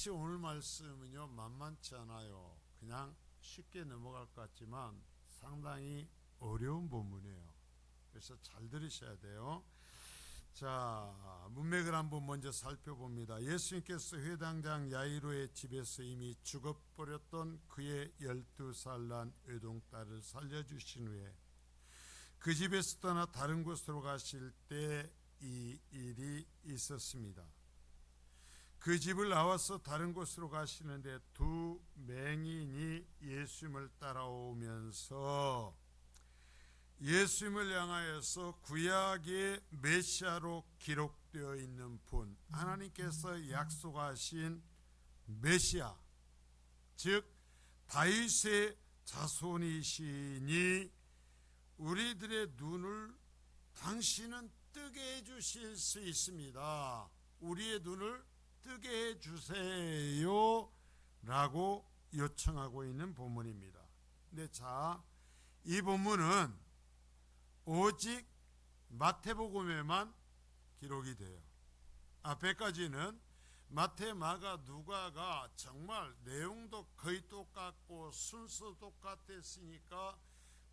사실 오늘 말씀은요, 만만치 않아요. 그냥 쉽게 넘어갈 것 같지만 상당히 어려운 본문이에요. 그래서 잘 들으셔야 돼요. 자, 문맥을 한번 먼저 살펴봅니다. 예수님께서 회당장 야이로의 집에서 이미 죽어버렸던 그의 12살 난 외동딸을 살려주신 후에 그 집에서 떠나 다른 곳으로 가실 때 이 일이 있었습니다. 그 집을 나와서 다른 곳으로 가시는데 두 맹인이 예수님을 따라오면서 예수님을 향하여서 구약의 메시아로 기록되어 있는 분, 하나님께서 약속하신 메시아, 즉 다윗의 자손이시니 우리들의 눈을 당신은 뜨게 해주실 수 있습니다. 우리의 눈을 뜨게 해주세요 라고 요청하고 있는 본문입니다. 근데 자, 이 본문은 오직 마태복음에만 기록이 돼요. 앞에까지는 마태, 마가, 누가가 정말 내용도 거의 똑같고 순서 똑같았으니까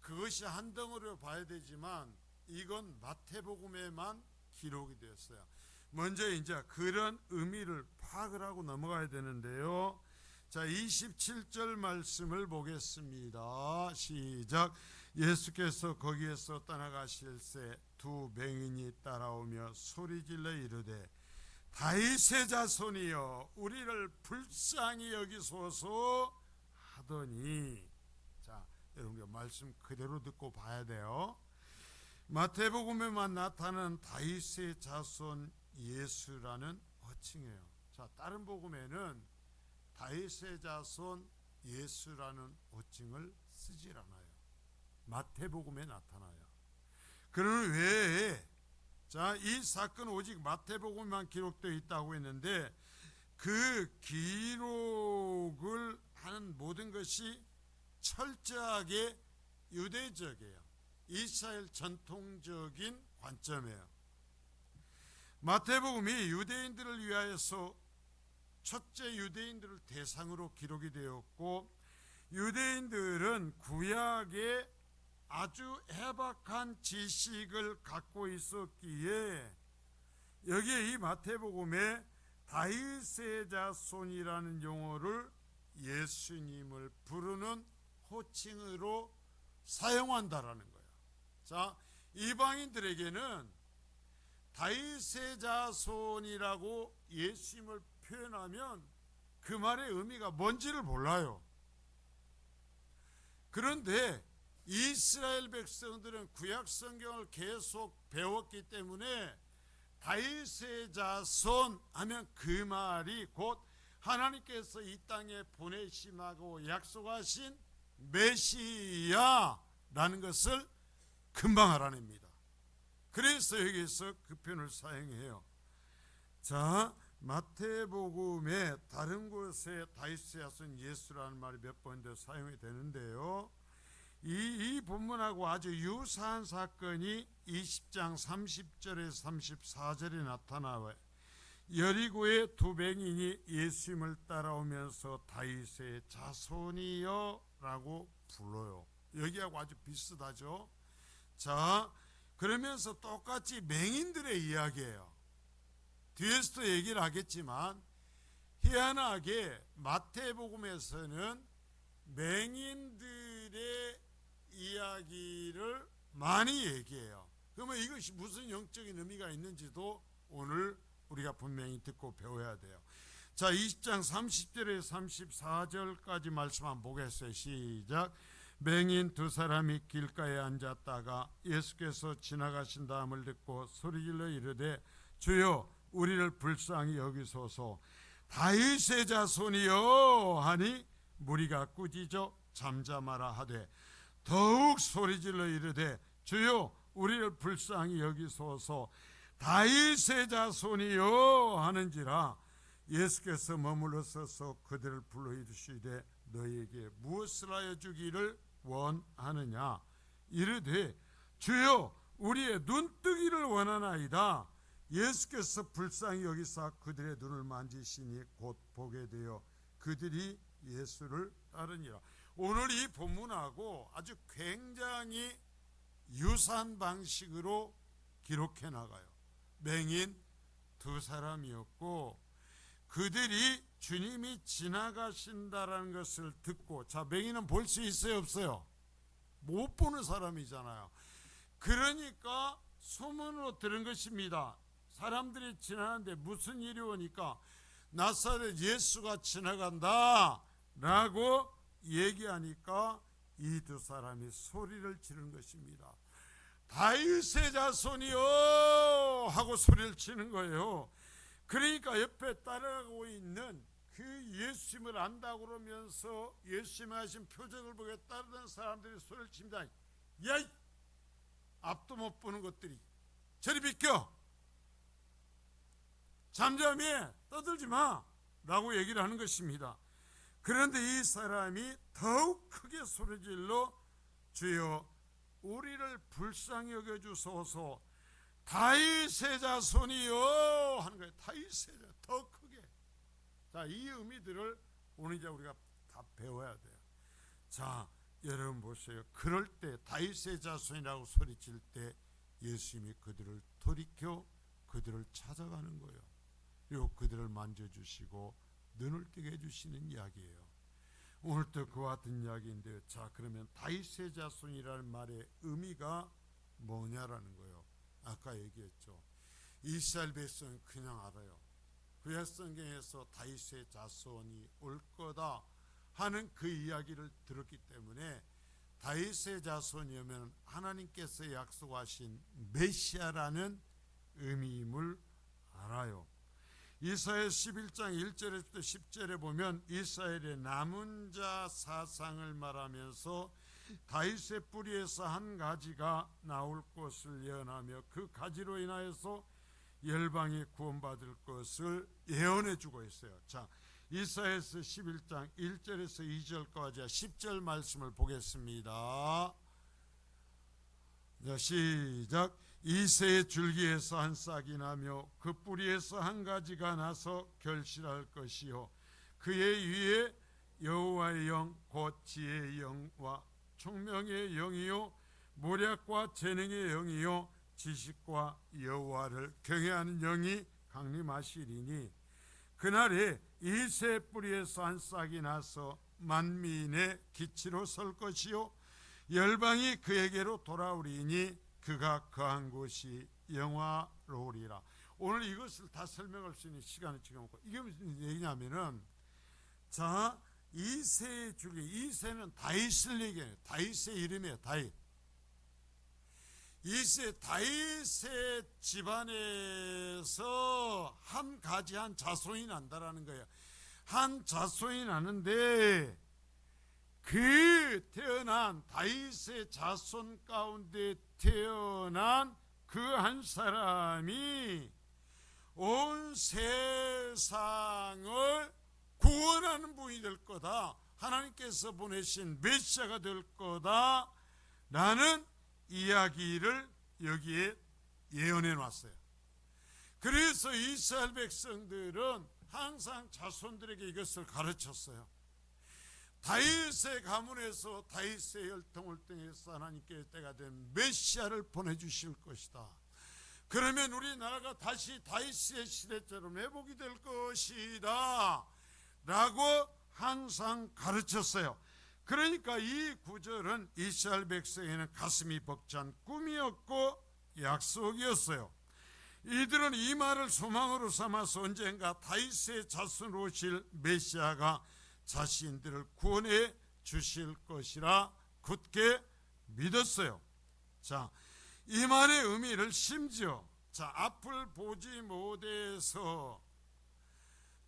그것이 한 덩어리로 봐야 되지만 이건 마태복음에만 기록이 되었어요. 먼저 이제 그런 의미를 파악을 하고 넘어가야 되는데요. 자, 27절 말씀을 보겠습니다. 시작. 예수께서 거기에서 떠나가실 새 두 맹인이 따라오며 소리질러 이르되 다윗의 자손이여 우리를 불쌍히 여기소서 하더니, 자, 여러분 말씀 그대로 듣고 봐야 돼요. 마태복음에만 나타나는 다윗의 자손 예수라는 호칭이에요. 자, 다른 복음에는 다윗의 자손 예수라는 호칭을 쓰질 않아요. 마태복음에 나타나요. 그러면 왜? 자, 이 사건 오직 마태복음만 기록되어 있다고 했는데 그 기록을 하는 모든 것이 철저하게 유대적이에요. 이스라엘 전통적인 관점이에요. 마태복음이 유대인들을 위하여서 첫째 유대인들을 대상으로 기록이 되었고 유대인들은 구약에 아주 해박한 지식을 갖고 있었기에 여기에 이 마태복음에 다윗의 자손이라는 용어를 예수님을 부르는 호칭으로 사용한다라는 거예요. 자, 이방인들에게는 다윗의 자손이라고 예수님을 표현하면 그 말의 의미가 뭔지를 몰라요. 그런데 이스라엘 백성들은 구약 성경을 계속 배웠기 때문에 다윗의 자손 하면 그 말이 곧 하나님께서 이 땅에 보내심하고 약속하신 메시아라는 것을 금방 알아냅니다. 그래서 여기서 그 표현을 사용해요. 자, 마태복음에 다른 곳에 다윗의 자손 예수라는 말이 몇 번 더 사용이 되는데요. 이 본문하고 아주 유사한 사건이 20장 30절에서 34절에 나타나요. 여리고의 두 맹인이 예수님을 따라오면서 다윗의 자손이여 라고 불러요. 여기하고 아주 비슷하죠. 자, 그러면서 똑같이 맹인들의 이야기예요. 뒤에서도 얘기를 하겠지만 희한하게 마태복음에서는 맹인들의 이야기를 많이 얘기해요. 그러면 이것이 무슨 영적인 의미가 있는지도 오늘 우리가 분명히 듣고 배워야 돼요. 자, 20장 30절에서 34절까지 말씀 한번 보겠어요. 시작. 맹인 두 사람이 길가에 앉았다가 예수께서 지나가신 다음을 듣고 소리질러 이르되 주여 우리를 불쌍히 여기소서 다윗의 자손이여 하니 무리가 꾸짖어 잠잠하라 하되 더욱 소리질러 이르되 주여 우리를 불쌍히 여기소서 다윗의 자손이여 하는지라 예수께서 머물러 서서 그들을 불러 이르시되 너희에게 무엇을 하여 주기를 원하느냐 이르되 주여 우리의 눈뜨기를 원하나이다. 예수께서 불쌍히 여기사 그들의 눈을 만지시니 곧 보게 되어 그들이 예수를 따르니라. 오늘 이 본문하고 아주 굉장히 유사한 방식으로 기록해 나가요. 맹인 두 사람이었고 그들이 주님이 지나가신다라는 것을 듣고, 자, 맹인은 볼 수 있어요, 없어요? 못 보는 사람이잖아요. 그러니까 소문으로 들은 것입니다. 사람들이 지나가는데 무슨 일이 오니까 나사렛 예수가 지나간다 라고 얘기하니까 이 두 사람이 소리를 지르는 것입니다. 다윗의 자손이요 하고 소리를 치는 거예요. 그러니까 옆에 따라가고 있는 그 예수님을 안다고 그러면서 예수님이 하신 표적을 보고 따르는 사람들이 소리를 칩니다. 야, 앞도 못 보는 것들이 저리 비켜, 잠잠해, 떠들지 마 라고 얘기를 하는 것입니다. 그런데 이 사람이 더욱 크게 소리질러 주여 우리를 불쌍히 여겨주소서, 다윗의 자손이요 하는 거예요. 다윗의 자, 더 크게. 자, 이 의미들을 오늘 이제 우리가 다 배워야 돼요. 자, 여러분 보세요. 그럴 때 다윗의 자손이라고 소리칠 때 예수님이 그들을 돌이켜 그들을 찾아가는 거예요. 그리고 그들을 만져주시고 눈을 뜨게 해주시는 이야기예요. 오늘도 그와 같은 이야기인데요. 자, 그러면 다윗의 자손이라는 말의 의미가 뭐냐라는 거예요. 아까 얘기했죠. 이스라엘 백성은 그냥 알아요. 구약 성경에서 다윗의 자손이 올 거다 하는 그 이야기를 들었기 때문에 다윗의 자손이면 하나님께서 약속하신 메시아라는 의미임을 알아요. 이사야 11장 1절에서 10절에 보면 이스라엘의 남은 자 사상을 말하면서 다윗의 뿌리에서 한 가지가 나올 것을 예언하며 그 가지로 인하여서 열방이 구원받을 것을 예언해 주고 있어요. 자, 이사야서 11장 1절에서 2절까지 10절 말씀을 보겠습니다. 자, 시작. 이새의 줄기에서 한 싹이 나며 그 뿌리에서 한 가지가 나서 결실할 것이요 그의 위에 여호와의 영 곧 지혜의 영과 총명의 영이요 모략과 재능의 영이요 지식과 여호와를 경외하는 영이 강림하시리니 그날에 이새 뿌리에서 한 싹이 나서 만민의 기치로 설 것이요 열방이 그에게로 돌아오리니 그가 거한 곳이 영화로우리라. 오늘 이것을 다 설명할 수 있는 시간은 지금 없고, 이게 무슨 얘기냐면은, 자, 이새의 줄기, 이새는 다윗을 얘기해요. 다윗의 이름이에요. 다윗. 이새 다윗의 집안에서 한 가지 한 자손이 난다라는 거예요. 한 자손이 나는데 그 태어난 다윗의 자손 가운데 태어난 그 한 사람이 온 세상을 구원하는 분이 될 거다. 하나님께서 보내신 메시아가 될 거다 라는 이야기를 여기에 예언해 놨어요. 그래서 이스라엘 백성들은 항상 자손들에게 이것을 가르쳤어요. 다윗의 가문에서 다윗의 혈통을 통해서 하나님께 때가 된 메시아를 보내주실 것이다. 그러면 우리나라가 다시 다윗의 시대처럼 회복이 될 것이다 라고 항상 가르쳤어요. 그러니까 이 구절은 이스라엘 백성에는 가슴이 벅찬 꿈이었고 약속이었어요. 이들은 이 말을 소망으로 삼아서 언젠가 다윗의 자손으로 오실 메시아가 자신들을 구원해 주실 것이라 굳게 믿었어요. 자, 이 말의 의미를 심지어 앞을 보지 못해서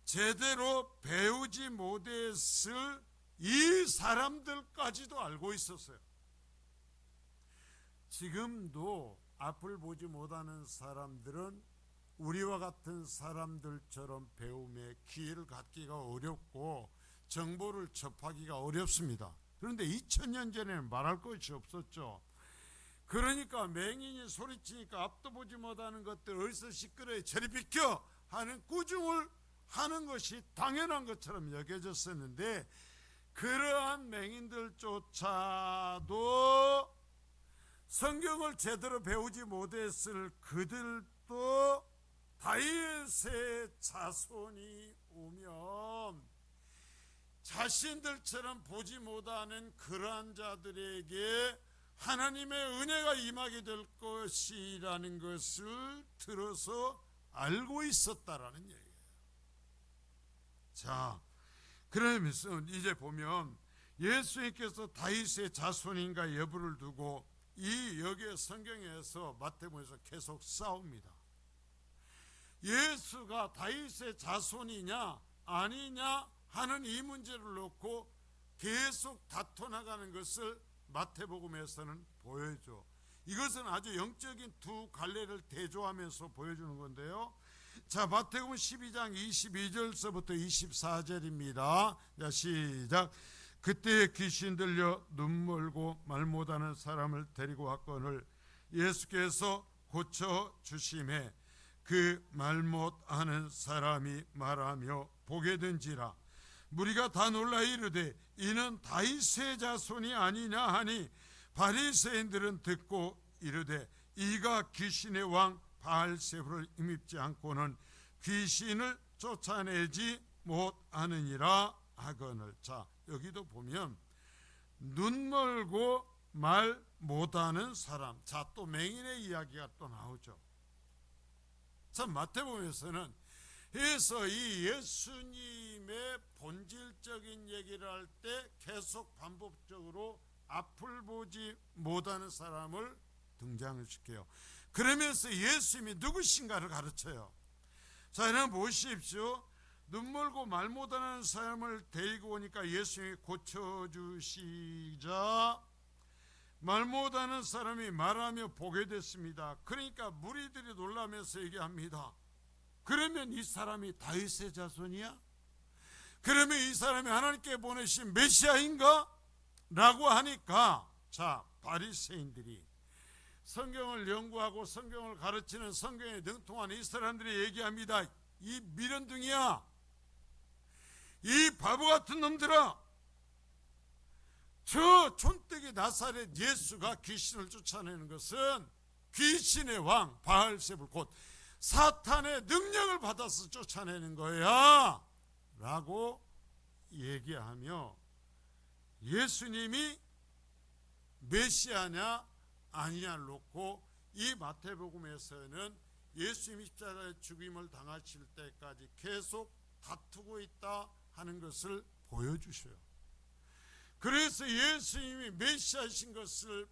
제대로 배우지 못했을 이 사람들까지도 알고 있었어요. 지금도 앞을 보지 못하는 사람들은 우리와 같은 사람들처럼 배움의 기회를 갖기가 어렵고 정보를 접하기가 어렵습니다. 그런데 2000년 전에는 말할 것이 없었죠. 그러니까 맹인이 소리치니까 앞도 보지 못하는 것들 어디서 시끄러워 저리 비켜 하는 꾸중을 하는 것이 당연한 것처럼 여겨졌었는데, 그러한 맹인들조차도 성경을 제대로 배우지 못했을 그들도 다윗의 자손이 오면 자신들처럼 보지 못하는 그러한 자들에게 하나님의 은혜가 임하게 될 것이라는 것을 들어서 알고 있었다라는 얘기예요. 자, 그러면서 이제 보면 예수님께서 다윗의 자손인가 여부를 두고 여기에 성경에서 마태복음에서 계속 싸웁니다. 예수가 다윗의 자손이냐 아니냐 하는 이 문제를 놓고 계속 다퉈나가는 것을 마태복음에서는 보여줘. 이것은 아주 영적인 두 갈래를 대조하면서 보여주는 건데요. 자, 마태복음 12장 22절서부터 24절입니다. 자, 시작. 그때 귀신 들려 눈 멀고 말 못하는 사람을 데리고 왔거늘 예수께서 고쳐 주심에 그 말 못하는 사람이 말하며 보게 된지라. 무리가 다 놀라 이르되 이는 다윗의 자손이 아니냐 하니 바리새인들은 듣고 이르되 이가 귀신의 왕 바알세불을 힘입지 않고는 귀신을 쫓아내지 못하느니라 하거늘. 자, 여기도 보면 눈 멀고 말 못하는 사람, 자, 또 맹인의 이야기가 또 나오죠. 참, 마태복음에서는 그래서 이 예수님의 본질적인 얘기를 할 때 계속 반복적으로 앞을 보지 못하는 사람을 등장을 시켜요. 그러면서 예수님이 누구신가를 가르쳐요. 자, 여러분 보십시오. 눈 멀고 말 못하는 사람을 데리고 오니까 예수님이 고쳐주시자 말 못하는 사람이 말하며 보게 됐습니다. 그러니까 무리들이 놀라면서 얘기합니다. 그러면 이 사람이 다윗의 자손이야? 그러면 이 사람이 하나님께 보내신 메시아인가? 라고 하니까, 자, 바리새인들이 성경을 연구하고 성경을 가르치는 성경에 능통한 이 사람들이 얘기합니다. 이 미련둥이야, 이 바보 같은 놈들아, 저 촌뜨기 나사렛 예수가 귀신을 쫓아내는 것은 귀신의 왕 바알세불 곧 사탄의 능력을 받아서 쫓아내는 거야 라고 얘기하며 예수님이 메시아냐 아니냐를 놓고 이 마태복음에서는 예수님이 십자가에 죽임을 당하실 때까지 계속 다투고 있다 하는 것을 보여주셔요. 그래서 예수님이 메시아이신 것을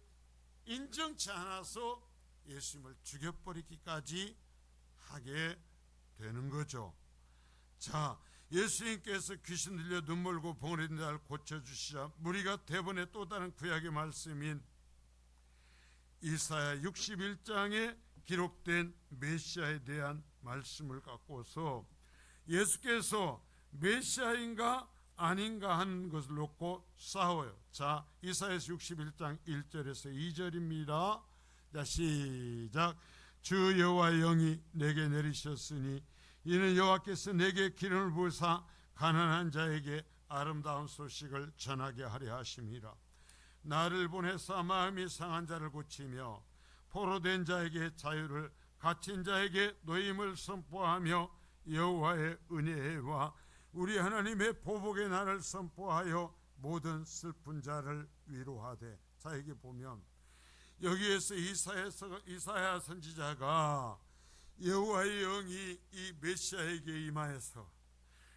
인정치 않아서 예수님을 죽여버리기까지 하게 되는 거죠. 자, 예수님께서 귀신 들려 눈 멀고 봉어린 자를 고쳐주시자 무리가 대번에 또 다른 구약의 말씀인 이사야 61장에 기록된 메시아에 대한 말씀을 갖고서 예수께서 메시아인가 아닌가 하는 것을 놓고 싸워요. 자, 이사야서 61장 1절에서 2절입니다. 자, 시작. 주 여호와의 영이 내게 내리셨으니 이는 여호와께서 내게 기름을 부으사 가난한 자에게 아름다운 소식을 전하게 하려 하심이라. 나를 보내사 마음이 상한 자를 고치며 포로된 자에게 자유를, 갇힌 자에게 노임을 선포하며 여호와의 은혜와 우리 하나님의 보복의 날을 선포하여 모든 슬픈 자를 위로하되. 자, 여기 보면 여기에서 이사야 선지자가 여호와의 영이 이 메시아에게 임하여서,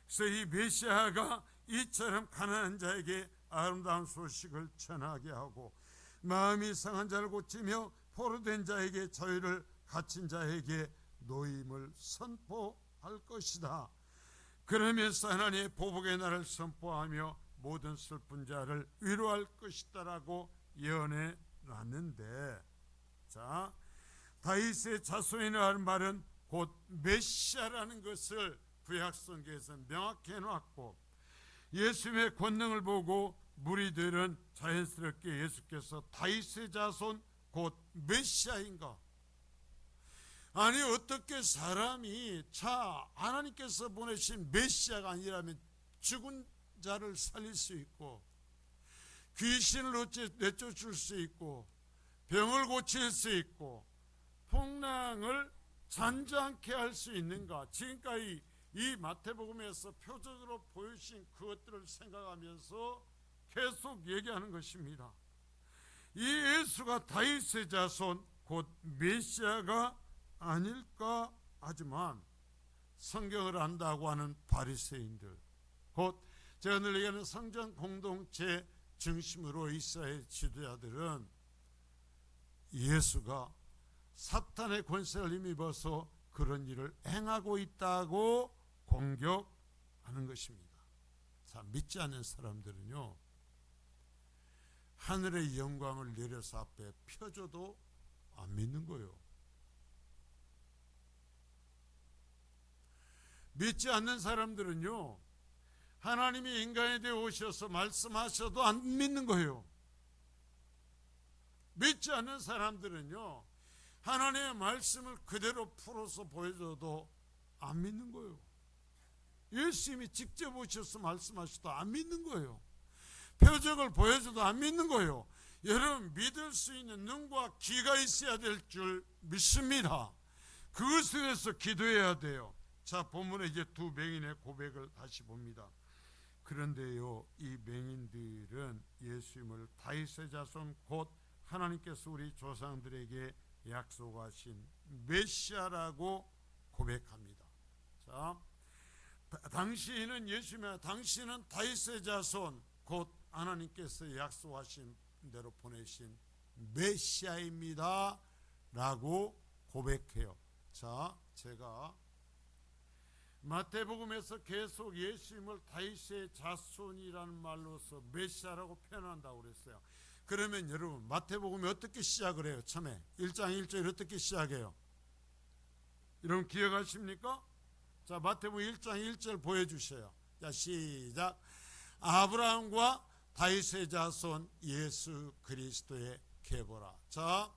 그래서 이 메시아가 이처럼 가난한 자에게 아름다운 소식을 전하게 하고 마음이 상한 자를 고치며 포로된 자에게 자유를, 갇힌 자에게 노임을 선포할 것이다. 그러면서 하나님의 보복의 날을 선포하며 모든 슬픈 자를 위로할 것이다라고 예언해 놨는데, 자, 다윗의 자손이라는 말은 곧 메시아라는 것을 구약성경에서 명확히 해놨고, 예수님의 권능을 보고 무리들은 자연스럽게 예수께서 다윗의 자손 곧 메시아인가? 아니 어떻게 사람이 하나님께서 보내신 메시아가 아니라면 죽은 자를 살릴 수 있고, 귀신을 내쫓을 수 있고, 병을 고칠 수 있고, 풍랑을 잔잔케 할 수 있는가? 지금까지 이 마태복음에서 표적으로 보여주신 그것들을 생각하면서 계속 얘기하는 것입니다. 이 예수가 다윗의 자손 곧 메시아가 아닐까 하지만 성경을 안다고 하는 바리새인들, 곧 제가 늘 얘기하는 성전 공동체 중심으로 이스라엘 지도자들은 예수가 사탄의 권세를 힘입어서 그런 일을 행하고 있다고 공격하는 것입니다. 자, 믿지 않는 사람들은요, 하늘의 영광을 내려서 앞에 펴줘도 안 믿는 거예요. 믿지 않는 사람들은요, 하나님이 인간에 대해 오셔서 말씀하셔도 안 믿는 거예요. 믿지 않는 사람들은요, 하나님의 말씀을 그대로 풀어서 보여줘도 안 믿는 거예요. 예수님이 직접 오셔서 말씀하셔도 안 믿는 거예요. 표적을 보여줘도 안 믿는 거예요. 여러분, 믿을 수 있는 눈과 귀가 있어야 될 줄 믿습니다. 그것을 위해서 기도해야 돼요. 자, 본문에 이제 두 맹인의 고백을 다시 봅니다. 그런데요, 이 맹인들은 예수님을 다윗의 자손 곧 하나님께서 우리 조상들에게 약속하신 메시아라고 고백합니다. 자, 당신은 예수님이 당신은 다윗의 자손 곧 하나님께서 약속하신 대로 보내신 메시아입니다 라고 고백해요. 자, 제가 마태복음에서 계속 예수님을 다윗의 자손이라는 말로서 메시아라고 표현한다고 그랬어요. 그러면 여러분, 마태복음이 어떻게 시작을 해요? 처음에 1장 1절 어떻게 시작해요? 여러분 기억하십니까? 자, 마태복음 1장 1절 보여주세요. 자, 시작. 아브라함과 다윗의 자손 예수 그리스도의 계보라. 자,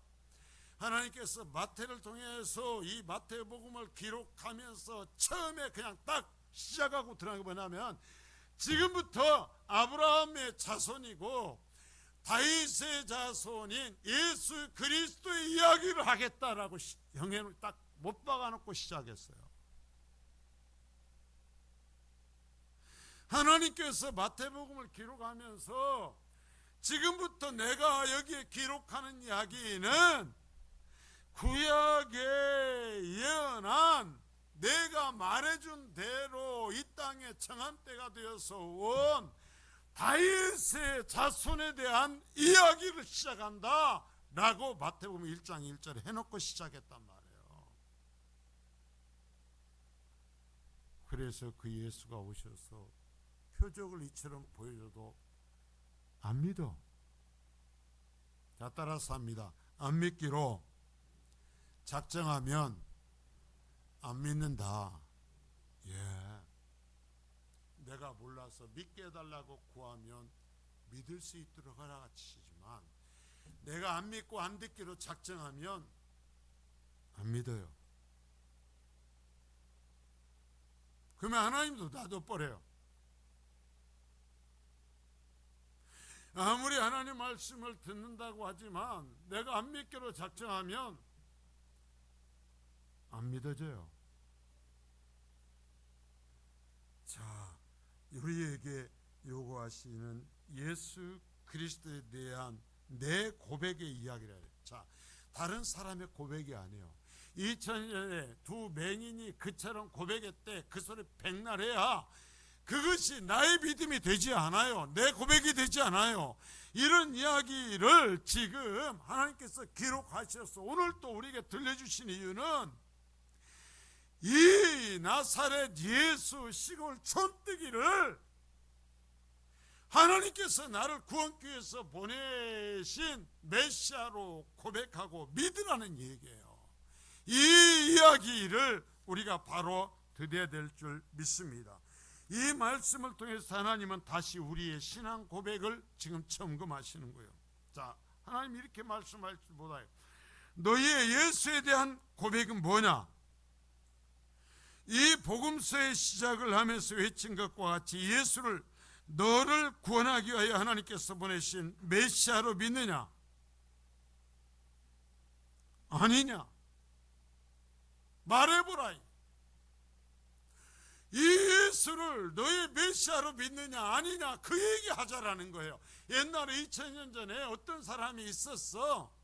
하나님께서 마태를 통해서 이 마태복음을 기록하면서 처음에 그냥 딱 시작하고 들어간 게 뭐냐면, 지금부터 아브라함의 자손이고 다윗의 자손인 예수 그리스도의 이야기를 하겠다라고 형해를 딱 못 박아놓고 시작했어요. 하나님께서 마태복음을 기록하면서 지금부터 내가 여기에 기록하는 이야기는 구약에 예언한 내가 말해준 대로 이 땅에 정한 때가 되어서 온 다윗의 자손에 대한 이야기를 시작한다 라고 마태복음 1장 1절에 해놓고 시작했단 말이에요. 그래서 그 예수가 오셔서 표적을 이처럼 보여줘도 안 믿어. 자, 따라서 합니다. 안 믿기로 작정하면 안 믿는다. 예. 내가 몰라서 믿게 해달라고 구하면 믿을 수 있도록 허락하시지만, 내가 안 믿고 안 듣기로 작정하면 안 믿어요. 그러면 하나님도 놔둬버려요. 아무리 하나님 말씀을 듣는다고 하지만 내가 안 믿기로 작정하면 안 믿어져요. 자, 우리에게 요구하시는 예수 그리스도에 대한 내 고백의 이야기라. 자, 다른 사람의 고백이 아니에요. 2000년에 두 맹인이 그처럼 고백했대. 그 소리 백날해야 그것이 나의 믿음이 되지 않아요. 내 고백이 되지 않아요. 이런 이야기를 지금 하나님께서 기록하셔서 오늘 또 우리에게 들려주신 이유는, 이 나사렛 예수 시골 촌뜨기를 하나님께서 나를 구원기 위해서 보내신 메시아로 고백하고 믿으라는 얘기예요. 이 이야기를 우리가 바로 드려야 될 줄 믿습니다. 이 말씀을 통해서 하나님은 다시 우리의 신앙 고백을 지금 점검하시는 거예요. 자, 하나님 이렇게 말씀할지 못해요. 너희의 예수에 대한 고백은 뭐냐? 이 복음서의 시작을 하면서 외친 것과 같이 예수를 너를 구원하기 위하여 하나님께서 보내신 메시아로 믿느냐? 아니냐? 말해보라. 이 예수를 너의 메시아로 믿느냐 아니냐, 그 얘기 하자라는 거예요. 옛날에 2000년 전에 어떤 사람이 있었어.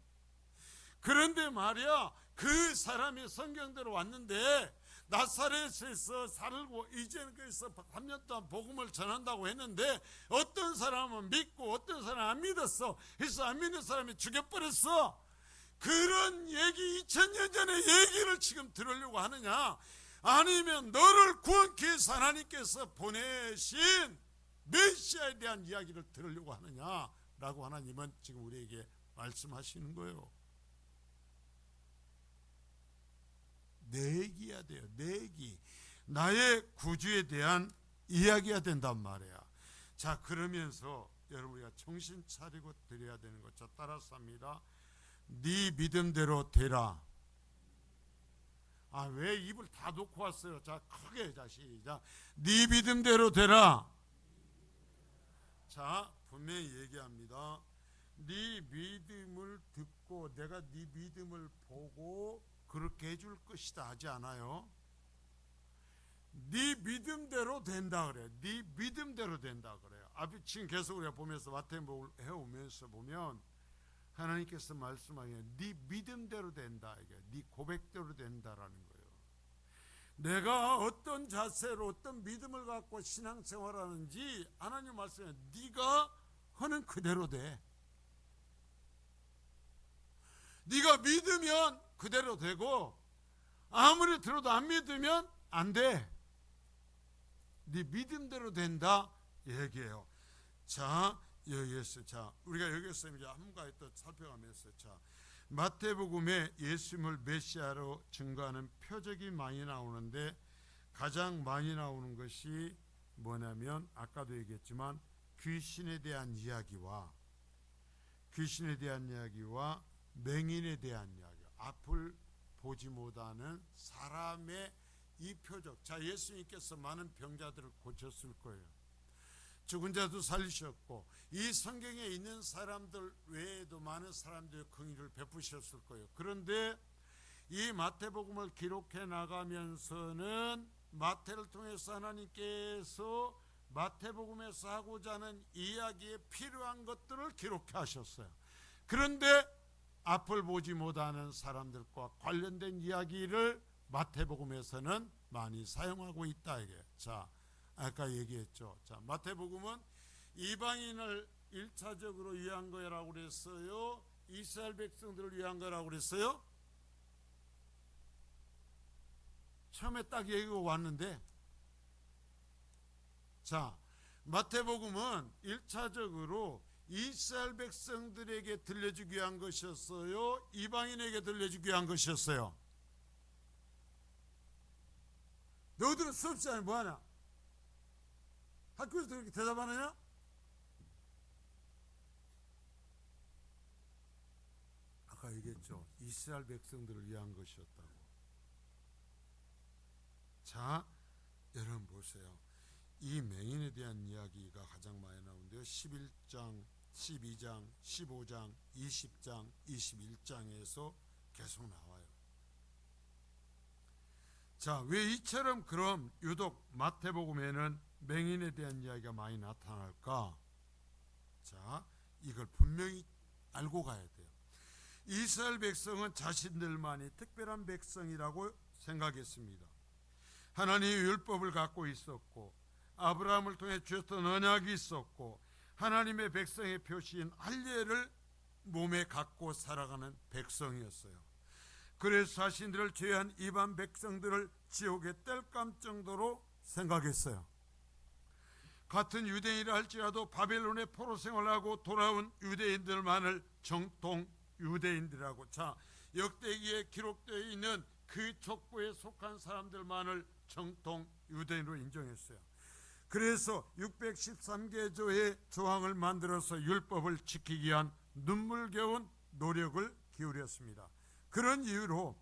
그런데 말이야, 그 사람이 성경대로 왔는데 나사렛에서 살고 이제는 그래서 3년 동안 복음을 전한다고 했는데 어떤 사람은 믿고 어떤 사람은 안 믿었어. 그래서 안 믿는 사람이 죽여버렸어. 그런 얘기 2000년 전의 얘기를 지금 들으려고 하느냐, 아니면 너를 구원케 해서 하나님께서 보내신 메시아에 대한 이야기를 들으려고 하느냐라고 하나님은 지금 우리에게 말씀하시는 거예요. 내 얘기야 돼요. 내 얘기, 나의 구주에 대한 이야기가 된단 말이야. 자, 그러면서 여러분 우리가 정신 차리고 드려야 되는 것. 자, 따라서 합니다. 네 믿음대로 되라. 아, 왜 입을 다 놓고 왔어요? 자, 크게. 자, 시작. 네 믿음대로 되라. 자, 분명히 얘기합니다. 네 믿음을 듣고 내가 네 믿음을 보고 그렇게 해줄 것이다 하지 않아요. 네 믿음대로 된다 그래요. 네 믿음대로 된다 그래요. 앞에 지금 계속 우리가 보면서 마태복음을 해오면서 보면 하나님께서 말씀하기에 네 믿음대로 된다, 이게 네 고백대로 된다라는 거예요. 내가 어떤 자세로 어떤 믿음을 갖고 신앙생활하는지 하나님 말씀에 네가 하는 그대로 돼. 네가 믿으면 그대로 되고 아무리 들어도 안 믿으면 안 돼. 네 믿음대로 된다 얘기해요. 자, 여기에서 자 우리가 여기서 이제 한 가지 또 살펴가면서 자 마태복음에 예수님을 메시아로 증거하는 표적이 많이 나오는데 가장 많이 나오는 것이 뭐냐면 아까도 얘기했지만 귀신에 대한 이야기와 맹인에 대한 이야기, 앞을 보지 못하는 사람의 이 표적. 자, 예수님께서 많은 병자들을 고쳤을 거예요. 죽은 자도 살리셨고 이 성경에 있는 사람들 외에도 많은 사람들의 긍휼을 베푸셨을 거예요. 그런데 이 마태복음을 기록해 나가면서는 마태를 통해서 하나님께서 마태복음에서 하고자 하는 이야기에 필요한 것들을 기록해 하셨어요. 그런데 앞을 보지 못하는 사람들과 관련된 이야기를 마태복음에서는 많이 사용하고 있다 이게. 자, 아까 얘기했죠. 자, 마태복음은 이방인을 1차적으로 위한 거라고 그랬어요? 이스라엘 백성들을 위한 거라고 그랬어요? 처음에 딱 얘기가 왔는데, 자, 마태복음은 1차적으로 이스라엘 백성들에게 들려주기 위한 것이었어요? 이방인에게 들려주기 위한 것이었어요? 너희들은 수업 시간에 뭐하냐? 학교에서 그렇게 대답하느냐? 아까 얘기했죠. 이스라엘 백성들을 위한 것이었다고. 자, 여러분 보세요. 이 맹인에 대한 이야기가 가장 많이 나오는데요. 11장, 12장, 15장, 20장, 21장에서 계속 나와요. 자, 왜 이처럼 그럼 유독 마태복음에는 맹인에 대한 이야기가 많이 나타날까? 자, 이걸 분명히 알고 가야 돼요. 이스라엘 백성은 자신들만이 특별한 백성이라고 생각했습니다. 하나님의 율법을 갖고 있었고 아브라함을 통해 주셨던 언약이 있었고 하나님의 백성의 표시인 할례를 몸에 갖고 살아가는 백성이었어요. 그래서 자신들을 제외한 이방 백성들을 지옥에 뗄감 정도로 생각했어요. 같은 유대인이라 할지라도 바벨론의 포로 생활하고 돌아온 유대인들만을 정통 유대인들이라고, 자, 역대기에 기록되어 있는 그 족보에 속한 사람들만을 정통 유대인으로 인정했어요. 그래서 613개조의 조항을 만들어서 율법을 지키기 위한 눈물겨운 노력을 기울였습니다. 그런 이유로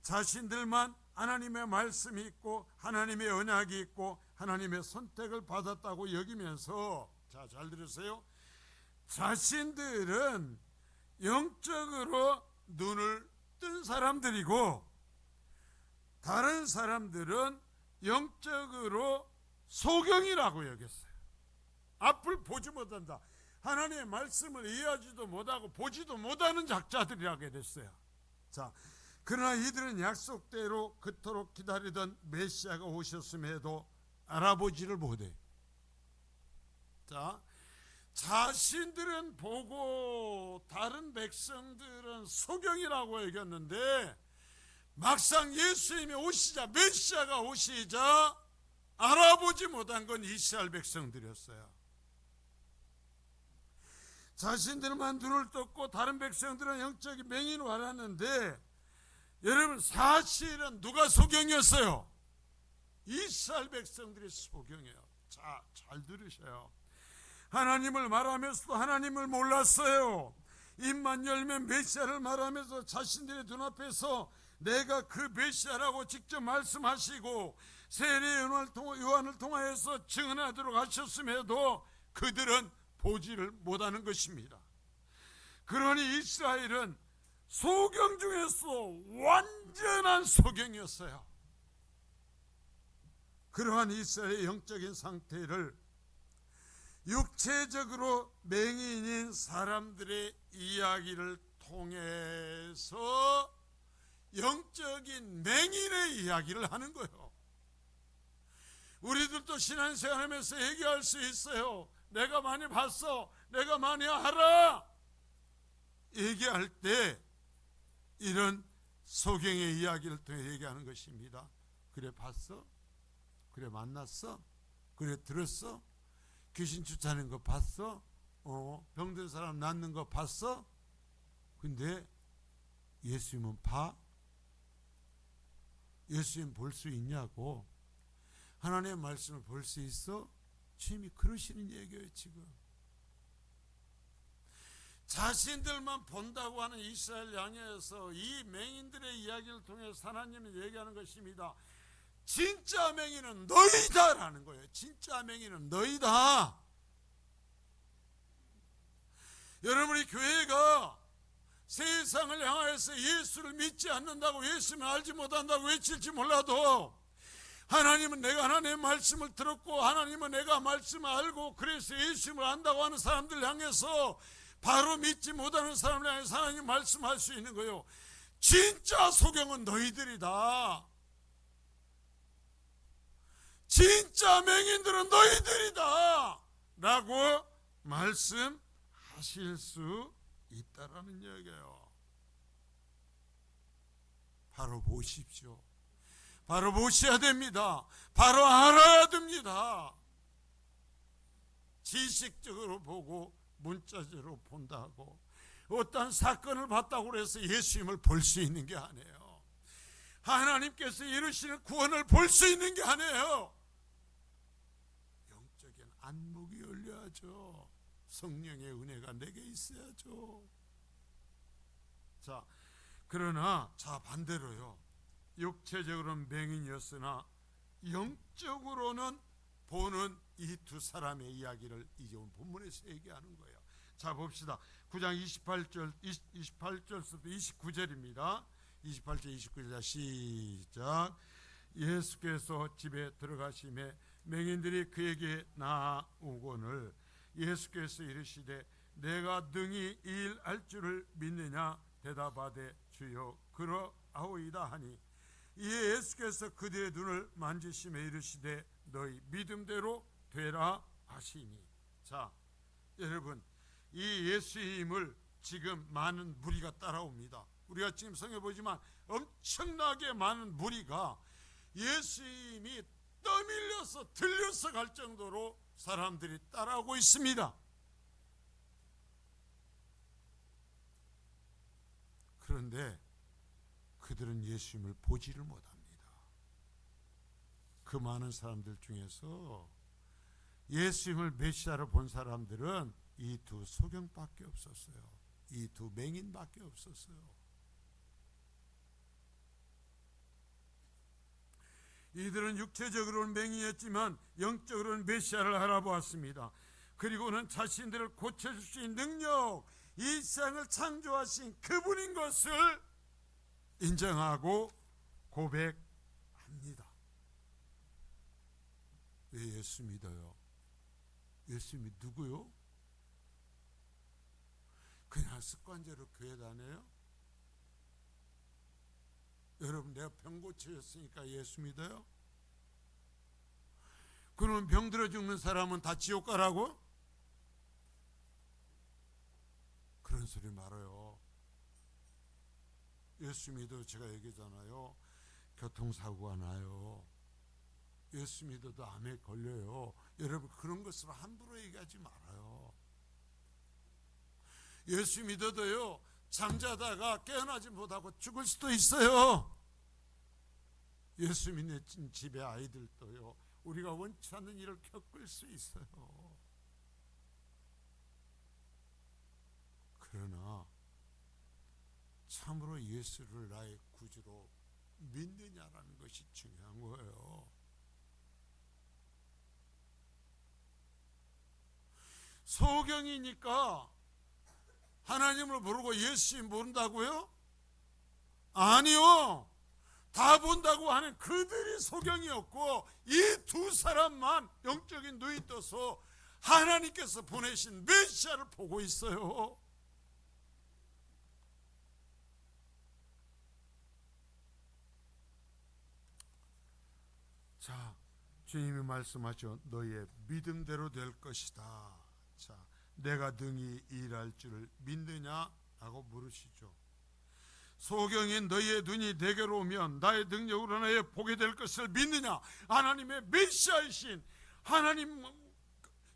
자신들만 하나님의 말씀이 있고 하나님의 언약이 있고 하나님의 선택을 받았다고 여기면서, 자, 잘 들으세요. 자신들은 영적으로 눈을 뜬 사람들이고 다른 사람들은 영적으로 소경이라고 여겼어요. 앞을 보지 못한다. 하나님의 말씀을 이해하지도 못하고 보지도 못하는 작자들이라게 됐어요. 자, 그러나 이들은 약속대로 그토록 기다리던 메시아가 오셨음에도 알아보지를 못해. 자, 자신들은 보고 다른 백성들은 소경이라고 여겼는데 막상 예수님이 오시자, 메시아가 오시자 알아보지 못한 건 이스라엘 백성들이었어요. 자신들만 눈을 떴고 다른 백성들은 영적인 맹인으로 알았는데, 여러분, 사실은 누가 소경이었어요? 이스라엘 백성들이 소경이에요. 자, 잘 들으셔요. 하나님을 말하면서도 하나님을 몰랐어요. 입만 열면 메시아를 말하면서 자신들의 눈앞에서 내가 그 메시아라고 직접 말씀하시고 세례 요한을 통하여서 증언하도록 하셨음에도 그들은 보지를 못하는 것입니다. 그러니 이스라엘은 소경 중에서 완전한 소경이었어요. 그러한 이스라엘의 영적인 상태를 육체적으로 맹인인 사람들의 이야기를 통해서 영적인 맹인의 이야기를 하는 거예요. 우리들도 신앙생활하면서 얘기할 수 있어요. 내가 많이 봤어, 내가 많이 알아, 얘기할 때 이런 소경의 이야기를 통해 얘기하는 것입니다. 그래 봤어? 그래 만났어? 그래 들었어? 귀신 쫓아내는 거 봤어? 병든 사람 낫는 거 봤어? 근데 예수님은 봐? 예수님 볼 수 있냐고. 하나님의 말씀을 볼 수 있어? 주님이 그러시는 얘기예요. 지금 자신들만 본다고 하는 이스라엘 양에서 이 맹인들의 이야기를 통해서 하나님이 얘기하는 것입니다. 진짜 맹인은 너희다라는 거예요. 진짜 맹인은 너희다. 여러분이 교회가 세상을 향하여서 예수를 믿지 않는다고, 예수를 알지 못한다고 외칠지 몰라도 하나님은 내가 하나님의 말씀을 들었고 하나님은 내가 말씀을 알고 그래서 예수를 안다고 하는 사람들 향해서, 바로 믿지 못하는 사람을 향해서 하나님 말씀할 수 있는 거예요. 진짜 소경은 너희들이다. 진짜 맹인들은 너희들이다 라고 말씀하실 수 있다라는 얘기예요. 바로 보십시오. 바로 보셔야 됩니다. 바로 알아야 됩니다. 지식적으로 보고 문자적으로 본다고 어떤 사건을 봤다고 해서 예수님을 볼 수 있는 게 아니에요. 하나님께서 이루시는 구원을 볼 수 있는 게 아니에요. 영적인 안목이 열려야죠. 성령의 은혜가 내게 있어야죠. 자, 그러나 자 반대로요. 육체적으로는 맹인이었으나 영적으로는 보는 이 두 사람의 이야기를 이제 본문에서 얘기하는 거예요. 자 봅시다. 9장 28절부터 29절입니다. 28절 29절 시작. 예수께서 집에 들어가심에 맹인들이 그에게 나아오거늘 예수께서 이르시되 내가 능히 이 일 알 줄을 믿느냐 대답하되 주여 그러하오이다 하니, 이에 예수께서 그들의 눈을 만지시며 이르시되 너희 믿음대로 되라 하시니. 자 여러분, 이 예수님을 지금 많은 무리가 따라옵니다. 우리가 지금 성경에 보지만 엄청나게 많은 무리가 예수님이 떠밀려서 들려서 갈 정도로 사람들이 따라오고 있습니다. 그런데 그들은 예수님을 보지를 못합니다. 그 많은 사람들 중에서 예수님을 메시아로 본 사람들은 이 두 소경밖에 없었어요. 이 두 맹인밖에 없었어요. 이들은 육체적으로는 맹인이었지만 영적으로는 메시아를 알아보았습니다. 그리고는 자신들을 고쳐줄 수 있는 능력, 이 세상을 창조하신 그분인 것을 인정하고 고백합니다. 왜 예수 믿어요? 예수 누구요? 그냥 습관대로 교회 다녀요? 여러분, 내가 병 고쳐졌으니까 예수 믿어요? 그러면 병들어 죽는 사람은 다 지옥 가라고? 그런 소리 말아요. 예수 믿어, 제가 얘기잖아요. 교통사고가 나요. 예수 믿어도 암에 걸려요. 여러분, 그런 것으로 함부로 얘기하지 말아요. 예수 믿어도요, 잠자다가 깨어나지 못하고 죽을 수도 있어요. 예수 믿는 집의 아이들도요, 우리가 원치 않는 일을 겪을 수 있어요. 그러나 참으로 예수를 나의 구주로 믿느냐라는 것이 중요한 거예요. 소경이니까 하나님을 모르고 예수 모른다고요? 아니요. 다 본다고 하는 그들이 소경이었고, 이 두 사람만 영적인 눈이 떠서 하나님께서 보내신 메시아를 보고 있어요. 자, 주님이 말씀하죠. 너의 믿음대로 될 것이다. 자, 내가 능히 일할 줄을 믿느냐? 라고 물으시죠. 소경인 너희의 눈이 내게로 오면 나의 능력으로 너희 보게 될 것을 믿느냐? 하나님의 메시아이신 하나님,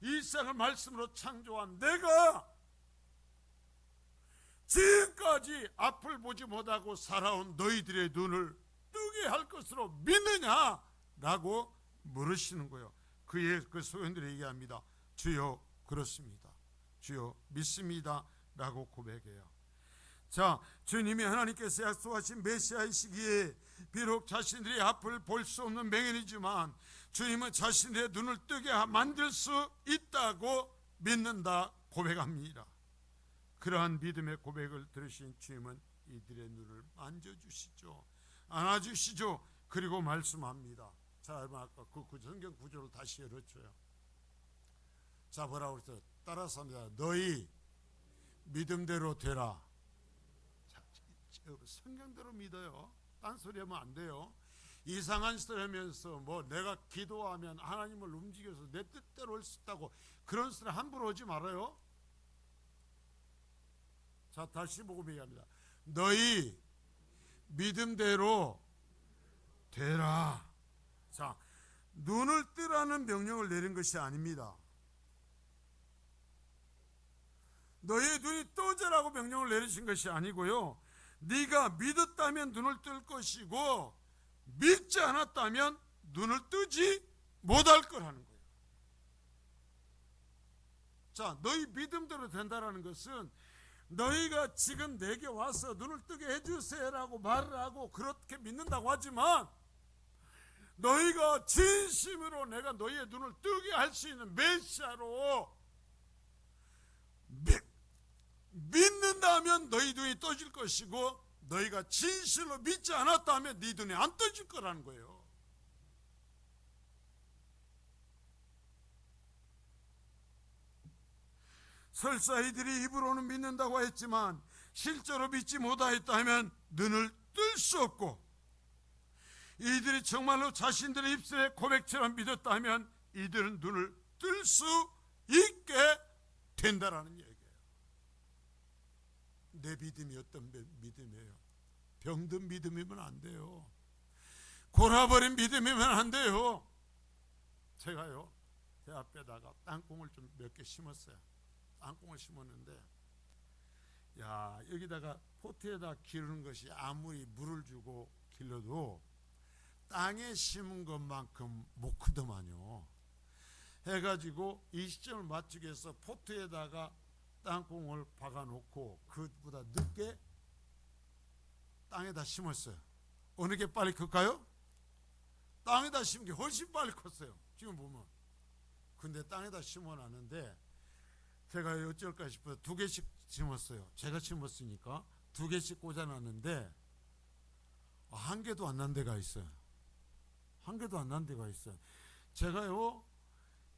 이 세상을 말씀으로 창조한 내가 지금까지 앞을 보지 못하고 살아온 너희들의 눈을 뜨게 할 것으로 믿느냐? 라고 물으시는 거예요. 그 소경들이 얘기합니다. 주여, 그렇습니다. 주여, 믿습니다. 라고 고백해요. 자, 주님이 하나님께서 약속하신 메시아이시기에 비록 자신들이 앞을 볼 수 없는 맹인이지만 주님은 자신들의 눈을 뜨게 만들 수 있다고 믿는다 고백합니다. 그러한 믿음의 고백을 들으신 주님은 이들의 눈을 만져주시죠. 안아주시죠. 그리고 말씀합니다. 자, 여러분, 아까 그 성경 구조를 다시 열어줘요. 자, 뭐라고 그랬어요? 따라서 합니다. 너희 믿음대로 되라. 성경대로 믿어요. 딴소리 하면 안 돼요. 이상한 소리 하면서 뭐 내가 기도하면 하나님을 움직여서 내 뜻대로 할 수 있다고 그런 소리 함부로 하지 말아요. 자, 다시 보고 얘기합니다. 너희 믿음대로 되라. 자, 눈을 뜨라는 명령을 내린 것이 아닙니다. 너희의 눈이 떠져라고 명령을 내리신 것이 아니고요, 네가 믿었다면 눈을 뜰 것이고 믿지 않았다면 눈을 뜨지 못할 거라는 거예요. 자, 너희 믿음대로 된다라는 것은 너희가 지금 내게 와서 눈을 뜨게 해주세요라고 말을 하고 그렇게 믿는다고 하지만, 너희가 진심으로 내가 너희의 눈을 뜨게 할 수 있는 메시아로 믿는다면 너희 눈이 떠질 것이고, 너희가 진실로 믿지 않았다면 네 눈이 안 떠질 거라는 거예요. 설사 이들이 입으로는 믿는다고 했지만 실제로 믿지 못하였다면 눈을 뜰 수 없고, 이들이 정말로 자신들의 입술의 고백처럼 믿었다면 이들은 눈을 뜰 수 있게 된다라는 얘기예요. 내 믿음이 어떤 믿음이에요? 병든 믿음이면 안 돼요. 골아버린 믿음이면 안 돼요. 제가요, 제 앞에다가 땅콩을 좀 몇 개 심었어요. 땅콩을 심었는데, 야, 여기다가 포트에다 기르는 것이 아무리 물을 주고 길러도 땅에 심은 것만큼 못 크더만요. 해가지고 이 시점을 맞추기 위해서 포트에다가 땅콩을 박아놓고 그보다 늦게 땅에다 심었어요. 어느 게 빨리 클까요? 땅에다 심은 게 훨씬 빨리 컸어요. 지금 보면. 근데 땅에다 심어놨는데 제가 어쩔까 싶어서 2개씩 심었어요. 제가 심었으니까 2개씩 꽂아놨는데 1개도 안 난 데가 있어요. 1개도 안 난 데가 있어요. 제가요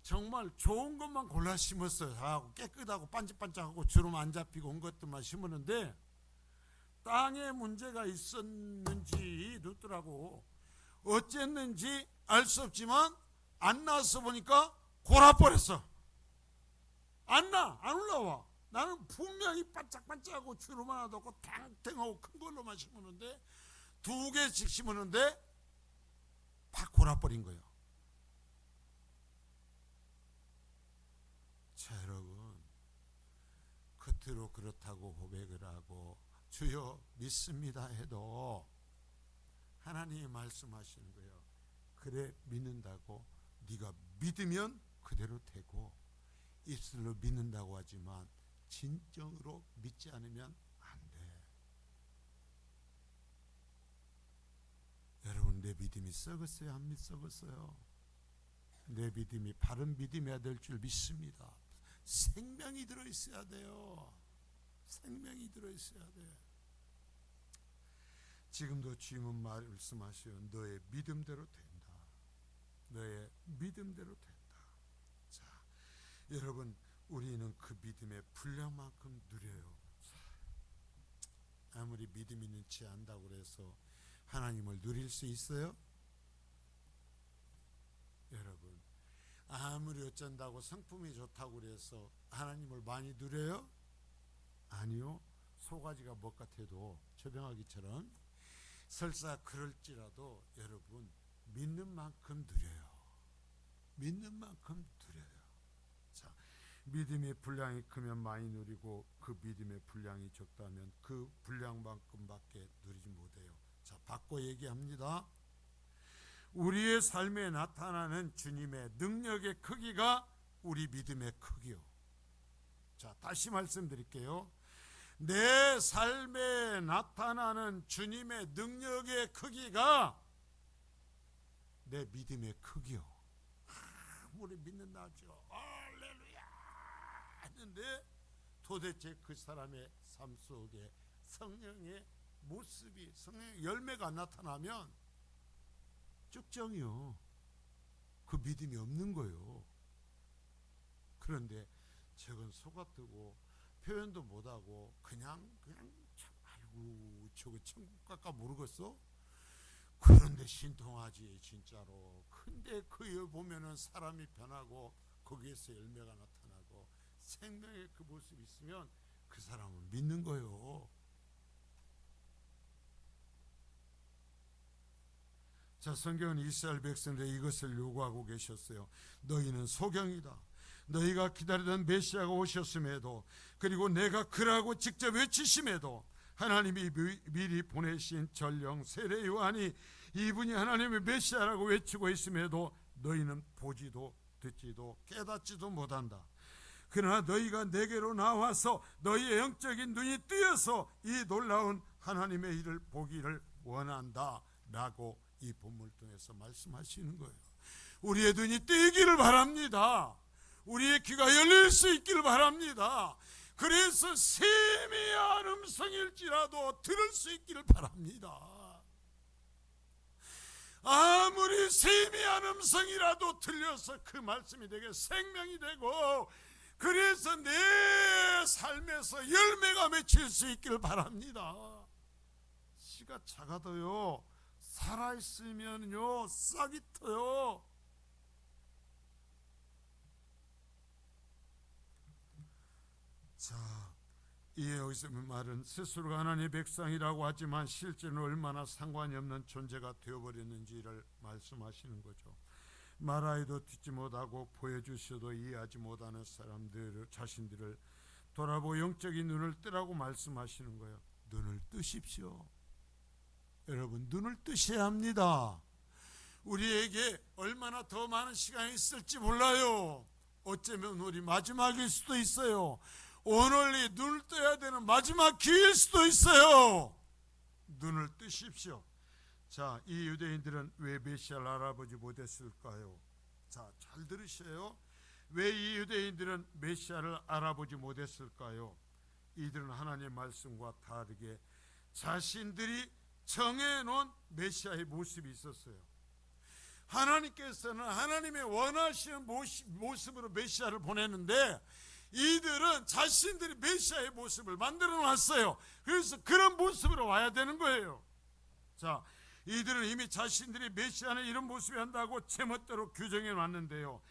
정말 좋은 것만 골라 심었어요. 하고 깨끗하고 반짝반짝하고 주름 안 잡히고 온 것들만 심었는데 땅에 문제가 있었는지 늦더라고. 어쨌는지 알 수 없지만 안 나와서 보니까 골아버렸어. 안 올라와. 나는 분명히 반짝반짝하고 주름 하나도 없고 탱탱하고 큰 걸로만 심었는데 2개씩 심었는데 팍 골아버린 거예요. 자, 여러분, 겉으로 그렇다고 고백을 하고 주여 믿습니다 해도 하나님이 말씀하시는 거예요. 그래 믿는다고 네가 믿으면 그대로 되고, 입술로 믿는다고 하지만 진정으로 믿지 않으면 안 돼. 여러분, 내 믿음이 썩었어요? 안 썩었어요? 내 믿음이 바른 믿음이어야 될 줄 믿습니다. 생명이 들어있어야 돼요. 생명이 들어있어야 돼. 지금도 주님은 말씀하셔요. 너의 믿음대로 된다. 너의 믿음대로 된다. 자, 여러분, 우리는 그 믿음의 분량만큼 누려요. 아무리 믿음이 있지 않다고 해서 하나님을 누릴 수 있어요? 여러분, 아무리 어쩐다고 성품이 좋다고 그래서 하나님을 많이 누려요? 아니요. 소가지가 먹 같아도 조병아기처럼 설사 그럴지라도 여러분 믿는 만큼 누려요. 믿는 만큼 누려요. 자, 믿음의 분량이 크면 많이 누리고 그 믿음의 분량이 적다면 그 분량만큼밖에 누리지 못해요. 자, 바꿔 얘기합니다. 우리의 삶에 나타나는 주님의 능력의 크기가 우리 믿음의 크기요. 자, 다시 말씀드릴게요. 내 삶에 나타나는 주님의 능력의 크기가 내 믿음의 크기요. 아무리 믿는다 하죠. 할렐루야 했는데 도대체 그 사람의 삶 속에 성령의 모습이, 성령의 열매가 나타나면 쭉정이요. 그 믿음이 없는 거예요. 그런데 저건 속아뜨고 표현도 못하고 그냥 아이고 저거 천국 갈까 모르겠어? 그런데 신통하지 진짜로. 근데 그 보면은 사람이 변하고 거기에서 열매가 나타나고 생명의 그 모습이 있으면 그 사람은 믿는 거예요. 자, 성경은 이스라엘 백성들에 이것을 요구하고 계셨어요. 너희는 소경이다. 너희가 기다리던 메시아가 오셨음에도, 그리고 내가 그라고 직접 외치심에도 하나님이 미리 보내신 전령 세례 요한이 이분이 하나님의 메시아라고 외치고 있음에도 너희는 보지도 듣지도 깨닫지도 못한다. 그러나 너희가 내게로 나와서 너희의 영적인 눈이 뜨여서 이 놀라운 하나님의 일을 보기를 원한다 라고 이 본문을 통해서 말씀하시는 거예요. 우리의 눈이 뜨이기를 바랍니다. 우리의 귀가 열릴 수 있기를 바랍니다. 그래서 세미한 음성일지라도 들을 수 있기를 바랍니다. 아무리 세미한 음성이라도 들려서 그 말씀이 되게 생명이 되고, 그래서 내 삶에서 열매가 맺힐 수 있기를 바랍니다. 씨가 작아도요, 살아있으면요 싹이 터요. 자, 이 여기서 말은 스스로가 하나님의 백성이라고 하지만 실제는 얼마나 상관이 없는 존재가 되어버렸는지를 말씀하시는 거죠. 말하여도 듣지 못하고 보여주셔도 이해하지 못하는 사람들 자신들을 돌아보고 영적인 눈을 뜨라고 말씀하시는 거예요. 눈을 뜨십시오. 여러분, 눈을 뜨셔야 합니다. 우리에게 얼마나 더 많은 시간이 있을지 몰라요. 어쩌면 우리 마지막일 수도 있어요. 오늘이 눈을 떠야 되는 마지막 기회일 수도 있어요. 눈을 뜨십시오. 자, 이 유대인들은 왜 메시아를 알아보지 못했을까요? 자, 잘 들으세요. 왜 이 유대인들은 메시아를 알아보지 못했을까요? 이들은 하나님의 말씀과 다르게 자신들이 정해놓은 메시아의 모습이 있었어요. 하나님께서는 하나님의 원하시는 모습으로 메시아를 보내는데 이들은 자신들이 메시아의 모습을 만들어 놨어요. 그래서 그런 모습으로 와야 되는 거예요. 자, 이들은 이미 자신들이 메시아는 이런 모습이 한다고 제멋대로 규정해 놨는데요.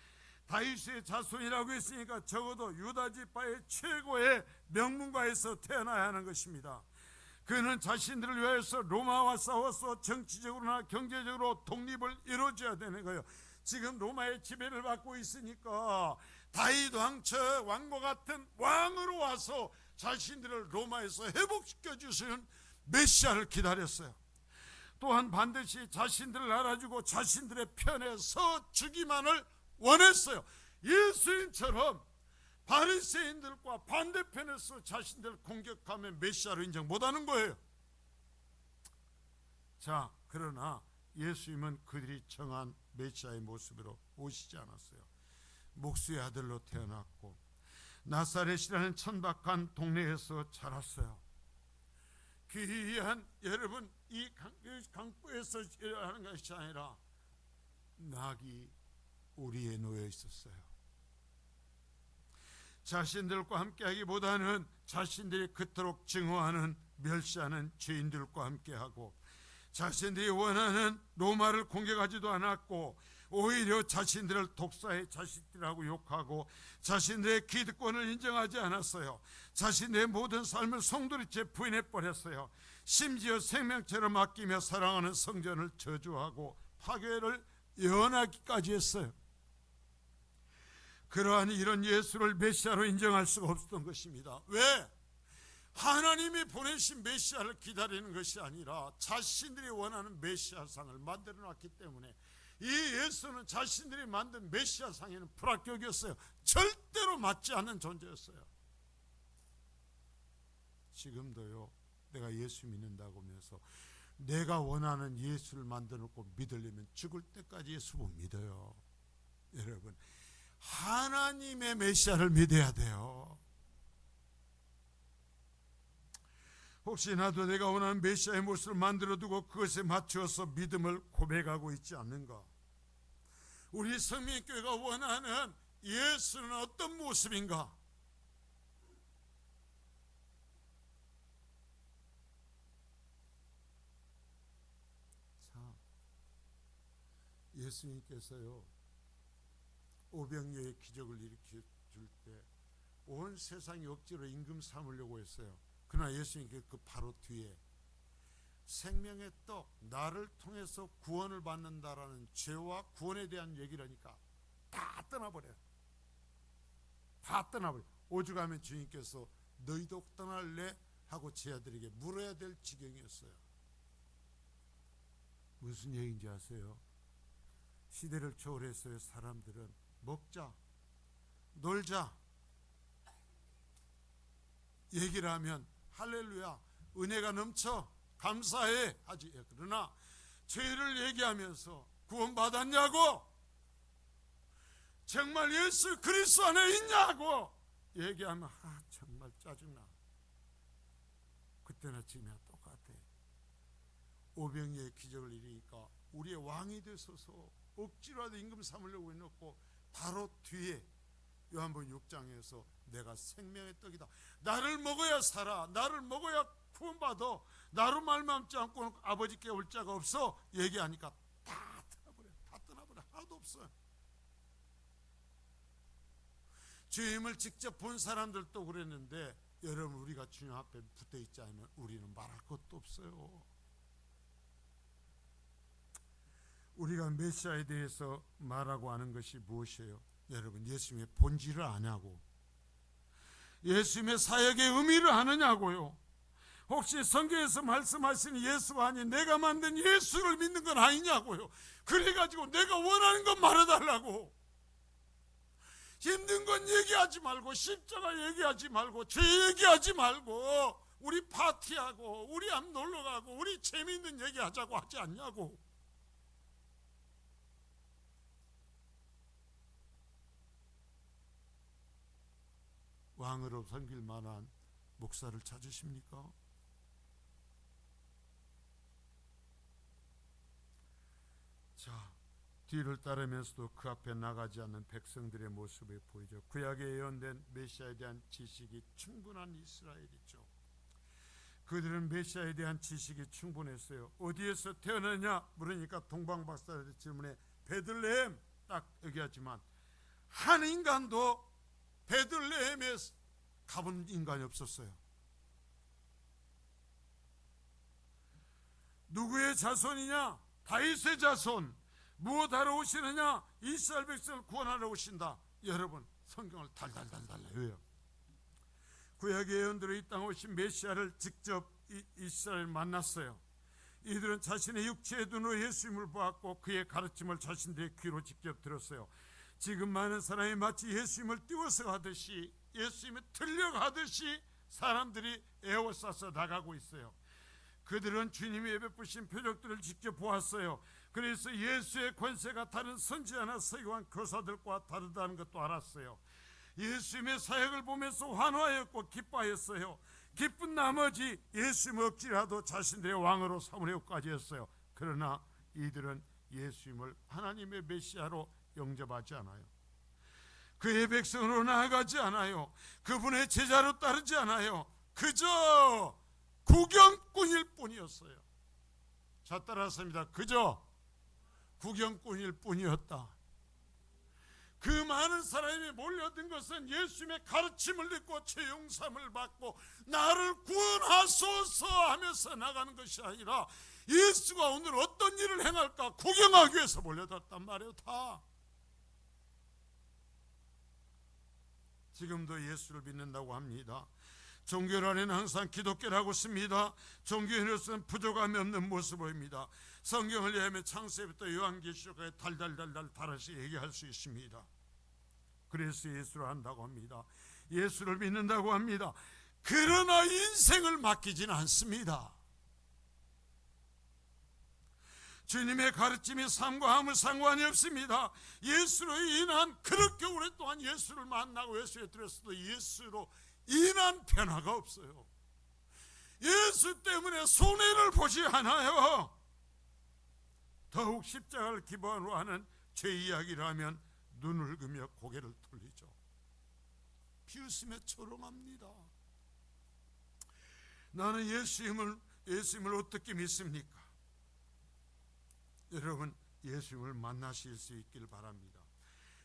다윗의 자손이라고 했으니까 적어도 유다 지파의 최고의 명문가에서 태어나야 하는 것입니다. 그는 자신들을 위해서 로마와 싸워서 정치적으로나 경제적으로 독립을 이루어줘야 되는 거예요. 지금 로마의 지배를 받고 있으니까 다윗 왕과 같은 왕으로 와서 자신들을 로마에서 회복시켜 주시는 메시아를 기다렸어요. 또한 반드시 자신들을 알아주고 자신들의 편에 서 주기만을 원했어요. 예수님처럼 바리새인들과 반대편에서 자신들을 공격하면 메시아를 인정 못하는 거예요. 자, 그러나 예수님은 그들이 정한 메시아의 모습으로 오시지 않았어요. 목수의 아들로 태어났고 나사렛이라는 천박한 동네에서 자랐어요. 귀한 여러분, 이 강보에서 일하는 것이 아니라 낙이 우리에 놓여 있었어요. 자신들과 함께하기보다는 자신들이 그토록 증오하는 멸시하는 죄인들과 함께하고 자신들이 원하는 로마를 공격하지도 않았고 오히려 자신들을 독사의 자식들이라고 욕하고 자신들의 기득권을 인정하지 않았어요. 자신의 모든 삶을 송두리째 부인해버렸어요. 심지어 생명체를 맡기며 사랑하는 성전을 저주하고 파괴를 예언하기까지 했어요. 그러한 이런 예수를 메시아로 인정할 수가 없었던 것입니다. 왜? 하나님이 보내신 메시아를 기다리는 것이 아니라 자신들이 원하는 메시아상을 만들어 놨기 때문에 이 예수는 자신들이 만든 메시아상에는 불합격이었어요. 절대로 맞지 않는 존재였어요. 지금도요, 내가 예수 믿는다고 하면서 내가 원하는 예수를 만들어 놓고 믿으려면 죽을 때까지 예수 못 믿어요. 여러분, 하나님의 메시아를 믿어야 돼요. 혹시 나도 내가 원하는 메시아의 모습을 만들어두고 그것에 맞추어서 믿음을 고백하고 있지 않는가? 우리 성민교회가 원하는 예수는 어떤 모습인가? 자, 예수님께서요 오병이어의 기적을 일으켜 줄 때 온 세상이 억지로 임금 삼으려고 했어요. 그러나 예수님께 그 바로 뒤에 생명의 떡, 나를 통해서 구원을 받는다라는 죄와 구원에 대한 얘기를 하니까 다 떠나버려요. 다 떠나버려요. 오죽하면 주님께서 너희도 떠날래? 하고 제 아들에게 물어야 될 지경이었어요. 무슨 얘기인지 아세요? 시대를 초월했어요. 사람들은 먹자, 놀자 얘기를 하면 할렐루야, 은혜가 넘쳐 감사해 하지. 그러나 죄를 얘기하면서 구원받았냐고, 정말 예수 그리스도 안에 있냐고 얘기하면 정말 짜증나. 그때나 지금이나 똑같아. 오병이의 기적을 이루니까 우리의 왕이 되소서 억지로라도 임금 삼으려고 해놓고 바로 뒤에 요한복음 6장에서 내가 생명의 떡이다, 나를 먹어야 살아, 나를 먹어야 구원받아, 나로 말미암지 않고 아버지께 올 자가 없어 얘기하니까 다 떠나버려. 하나도 없어. 주님을 직접 본 사람들도 그랬는데 여러분, 우리가 주님 앞에 붙어 있지 않으면 우리는 말할 것도 없어요. 우리가 메시아에 대해서 말하고 하는 것이 무엇이에요? 여러분, 예수님의 본질을 아냐고, 예수님의 사역의 의미를 아느냐고요. 혹시 성경에서 말씀하시는 예수가 아닌 내가 만든 예수를 믿는 건 아니냐고요. 그래가지고 내가 원하는 건 말해달라고. 힘든 건 얘기하지 말고, 십자가 얘기하지 말고, 죄 얘기하지 말고, 우리 파티하고 우리 앞 놀러가고 우리 재미있는 얘기하자고 하지 않냐고. 왕으로 섬길 만한 목사를 찾으십니까? 자, 뒤를 따르면서도 그 앞에 나가지 않는 백성들의 모습을 보이죠. 구약에 예언된 메시아에 대한 지식이 충분한 이스라엘이죠. 그들은 메시아에 대한 지식이 충분했어요. 어디에서 태어나냐 물으니까 동방박사의 질문에 베들레헴 딱 얘기하지만, 한 인간도 베들레헴에 가본 인간이 없었어요. 누구의 자손이냐? 다윗의 자손. 무엇하러 오시느냐? 이스라엘 백성을 구원하러 오신다. 여러분, 성경을 달달달달 외워요. 구약의 예언대로 이 땅에 오신 메시아를 직접 이스라엘 만났어요. 이들은 자신의 육체의 눈으로 예수님을 보았고 그의 가르침을 자신들의 귀로 직접 들었어요. 지금 많은 사람이 마치 예수님을 띄워서 가듯이, 예수님이 들려가듯이 사람들이 에워싸서 나가고 있어요. 그들은 주님이 베푸신 표적들을 직접 보았어요. 그래서 예수의 권세가 다른 선지자나 서기관 교사들과 다르다는 것도 알았어요. 예수님의 사역을 보면서 환호하였고 기뻐하였어요. 기쁜 나머지 예수님을 억지라도 자신들의 왕으로 삼으려고까지 했어요. 그러나 이들은 예수님을 하나님의 메시아로 영접하지 않아요. 그의 백성으로 나아가지 않아요. 그분의 제자로 따르지 않아요. 그저 구경꾼일 뿐이었어요. 자, 따라서입니다. 그저 구경꾼일 뿐이었다. 그 많은 사람이 몰려든 것은 예수님의 가르침을 듣고 죄 용서를 받고 나를 구원하소서 하면서 나가는 것이 아니라, 예수가 오늘 어떤 일을 행할까 구경하기 위해서 몰려들었단 말이에요. 다. 지금도 예수를 믿는다고 합니다. 종교란에는 항상 기독교라고 씁니다. 종교인으로서는 부족함이 없는 모습입니다. 성경을 이해하면 창세부터 요한계시록까지 달달달달 달아서 얘기할 수 있습니다. 그래서 예수를 한다고 합니다. 예수를 믿는다고 합니다. 그러나 인생을 맡기지는 않습니다. 주님의 가르침이 삶과 아무 상관이 없습니다. 예수로 인한, 그렇게 오랫동안 예수를 만나고 예수에 들었어도 예수로 인한 변화가 없어요. 예수 때문에 손해를 보지 않아요. 더욱 십자가를 기반으로 하는 죄 이야기를 하면 눈을 그며 고개를 돌리죠. 비웃으며 조롱합니다. 나는 예수님을 어떻게 믿습니까? 여러분, 예수님을 만나실 수 있길 바랍니다.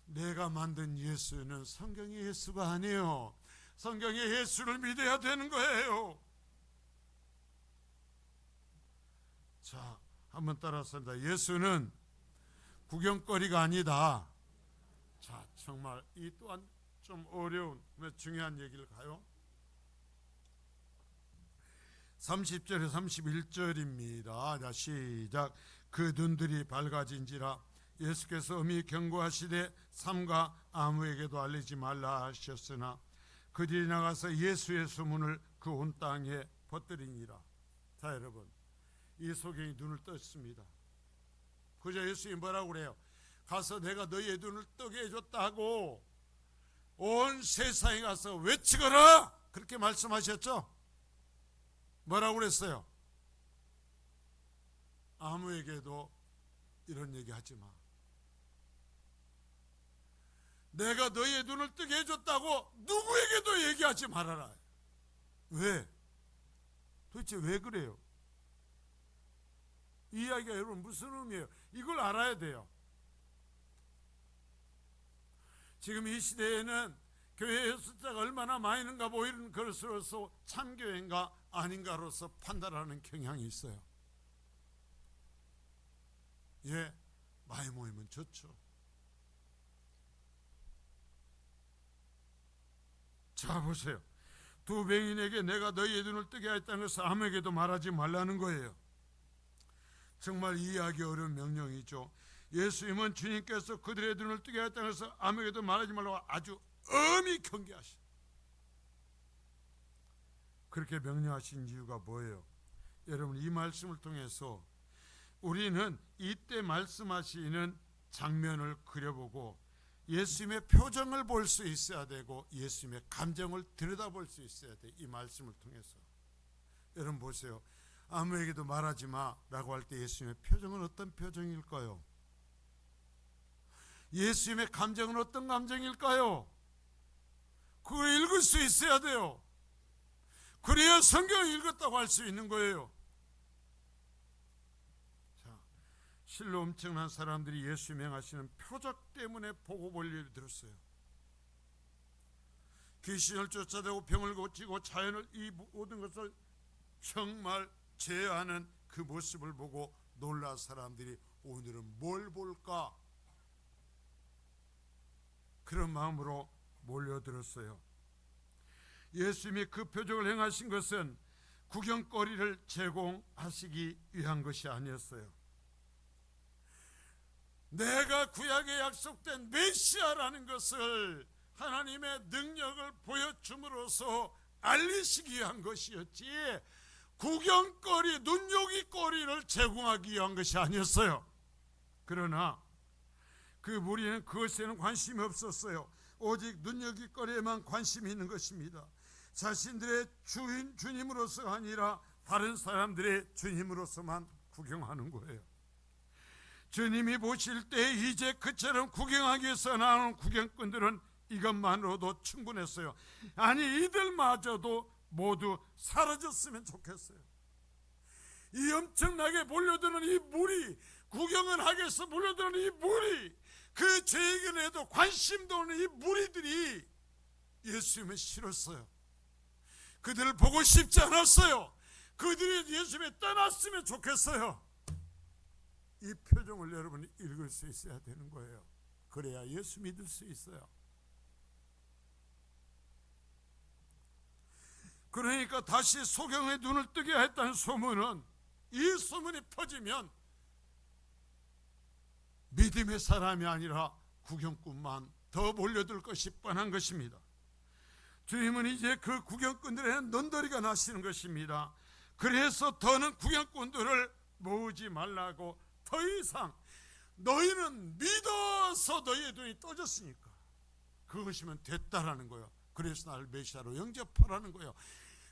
내가 만든 예수는 성경의 예수가 아니에요. 성경의 예수를 믿어야 되는 거예요. 자, 한번 따라합니다. 예수는 구경거리가 아니다. 자, 정말 이 또한 좀 어려운, 중요한 얘기를 가요. 30절에 31절입니다. 자, 시작. 그 눈들이 밝아진지라 예수께서 엄히 경고하시되 삼가 아무에게도 알리지 말라 하셨으나 그들이 나가서 예수의 소문을 그 온 땅에 퍼뜨리니라. 자, 여러분, 이 소경이 눈을 떴습니다. 그저 예수님이 뭐라고 그래요? 가서 내가 너희의 눈을 뜨게 해줬다고 온 세상에 가서 외치거라, 그렇게 말씀하셨죠? 뭐라고 그랬어요? 아무에게도 이런 얘기 하지 마. 내가 너희의 눈을 뜨게 해줬다고 누구에게도 얘기하지 말아라. 왜? 도대체 왜 그래요? 이 이야기가 여러분 무슨 의미예요? 이걸 알아야 돼요. 지금 이 시대에는 교회의 숫자가 얼마나 많이 있는가 보이는 것으로서 참교회인가 아닌가로서 판단하는 경향이 있어요. 예, 많이 모이면 좋죠. 자, 보세요. 두 병인에게 내가 너희의 눈을 뜨게 했다는 것을 아무에게도 말하지 말라는 거예요. 정말 이해하기 어려운 명령이죠. 예수님은 주님께서 그들의 눈을 뜨게 했다고 해서 아무에게도 말하지 말라고 아주 엄히 경계하시고 그렇게 명령하신 이유가 뭐예요? 여러분, 이 말씀을 통해서 우리는 이때 말씀하시는 장면을 그려보고 예수님의 표정을 볼 수 있어야 되고 예수님의 감정을 들여다볼 수 있어야 돼. 이 말씀을 통해서. 여러분 보세요. 아무에게도 말하지 마라고 할 때 예수님의 표정은 어떤 표정일까요? 예수님의 감정은 어떤 감정일까요? 그걸 읽을 수 있어야 돼요. 그래야 성경을 읽었다고 할 수 있는 거예요. 자, 실로 엄청난 사람들이 예수님이 행하시는 표적 때문에 보고 볼 일이 들었어요. 귀신을 쫓아내고 병을 고치고 자연을, 이 모든 것을 정말 제어하는 그 모습을 보고 놀란 사람들이 오늘은 뭘 볼까? 그런 마음으로 몰려들었어요. 예수님이 그 표적을 행하신 것은 구경거리를 제공하시기 위한 것이 아니었어요. 내가 구약에 약속된 메시아라는 것을 하나님의 능력을 보여줌으로써 알리시기 위한 것이었지 구경거리, 눈요깃거리를 제공하기 위한 것이 아니었어요. 그러나 그 무리는 그것에는 관심이 없었어요. 오직 눈여깃거리에만 관심이 있는 것입니다. 자신들의 주님으로서가 아니라 다른 사람들의 주님으로서만 구경하는 거예요. 주님이 보실 때 이제 그처럼 구경하기 위해서 나오는 구경꾼들은 이것만으로도 충분했어요. 아니, 이들마저도 모두 사라졌으면 좋겠어요. 이 엄청나게 몰려드는 이 무리, 구경을 하기 위해서 몰려드는 이 무리, 그 죄에게도 관심도 없는 이 무리들이 예수님을 싫었어요. 그들을 보고 싶지 않았어요. 그들이 예수님이 떠났으면 좋겠어요. 이 표정을 여러분이 읽을 수 있어야 되는 거예요. 그래야 예수 믿을 수 있어요. 그러니까 다시 소경의 눈을 뜨게 했다는 소문은, 이 소문이 퍼지면 믿음의 사람이 아니라 구경꾼만 더 몰려들 것이 뻔한 것입니다. 주님은 이제 그 구경꾼들의 넌더리가 나시는 것입니다. 그래서 더는 구경꾼들을 모으지 말라고, 더 이상 너희는 믿어서 너희의 눈이 떠졌으니까 그것이면 됐다라는 거예요. 그래서 나를 메시아로 영접하라는 거예요.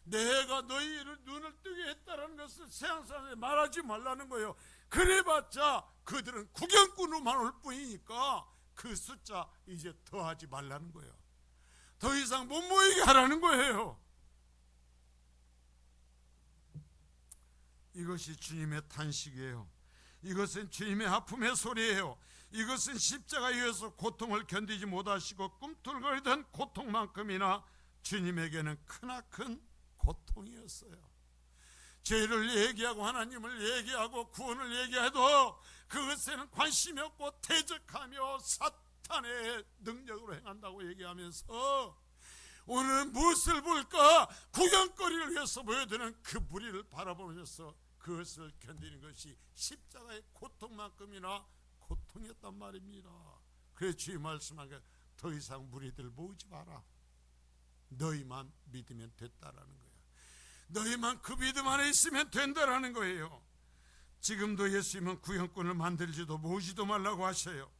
내가 너희를 눈을 뜨게 했다라는 것을 세상 사람들에 말하지 말라는 거예요. 그래봤자 그들은 구경꾼으로만 올 뿐이니까 그 숫자 이제 더하지 말라는 거예요. 더 이상 못 모이게 하라는 거예요. 이것이 주님의 탄식이에요. 이것은 주님의 아픔의 소리예요. 이것은 십자가에 의해서 고통을 견디지 못하시고 꿈틀거리던 고통만큼이나 주님에게는 크나큰 고통이었어요. 죄를 얘기하고 하나님을 얘기하고 구원을 얘기해도 그것에는 관심이 없고 대적하며 사탄의 능력으로 행한다고 얘기하면서 오늘은 무엇을 볼까? 구경거리를 위해서 모여드는 그 무리를 바라보면서 그것을 견디는 것이 십자가의 고통만큼이나 고통이었단 말입니다. 그래서 주의 말씀한 게 더 이상 무리들 모으지 마라. 너희만 믿으면 됐다라는 거예요. 너희만 그 믿음 안에 있으면 된다라는 거예요. 지금도 예수님은 구경꾼을 만들지도 모으지도 말라고 하셔요.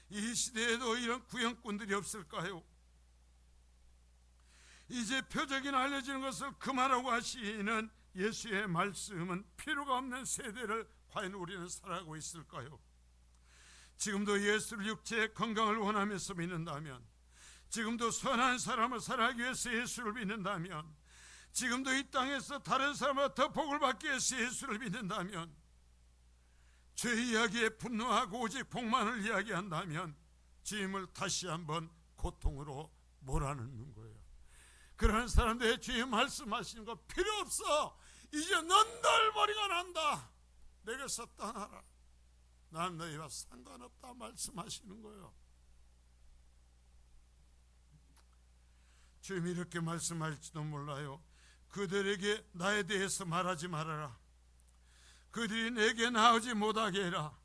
이 시대에도 이런 구경꾼들이 없을까요? 이제 표적이나 알려지는 것을 그만하고 하시는 예수의 말씀은 필요가 없는 세대를 과연 우리는 살아가고 있을까요? 지금도 예수를 육체의 건강을 원하면서 믿는다면, 지금도 선한 사람을 살아가기 위해서 예수를 믿는다면, 지금도 이 땅에서 다른 사람보다 더 복을 받기 위해서 예수를 믿는다면, 죄 이야기에 분노하고 오직 복만을 이야기한다면 주님을 다시 한번 고통으로 몰아넣는 거예요. 그런 사람들의 주님 말씀하시는 거 필요 없어. 이제 넌덜머리가 난다. 내게서 떠나라. 난 너희와 상관없다 말씀하시는 거예요. 주님이 이렇게 말씀할지도 몰라요. 그들에게 나에 대해서 말하지 말아라. 그들이 내게 나오지 못하게 해라.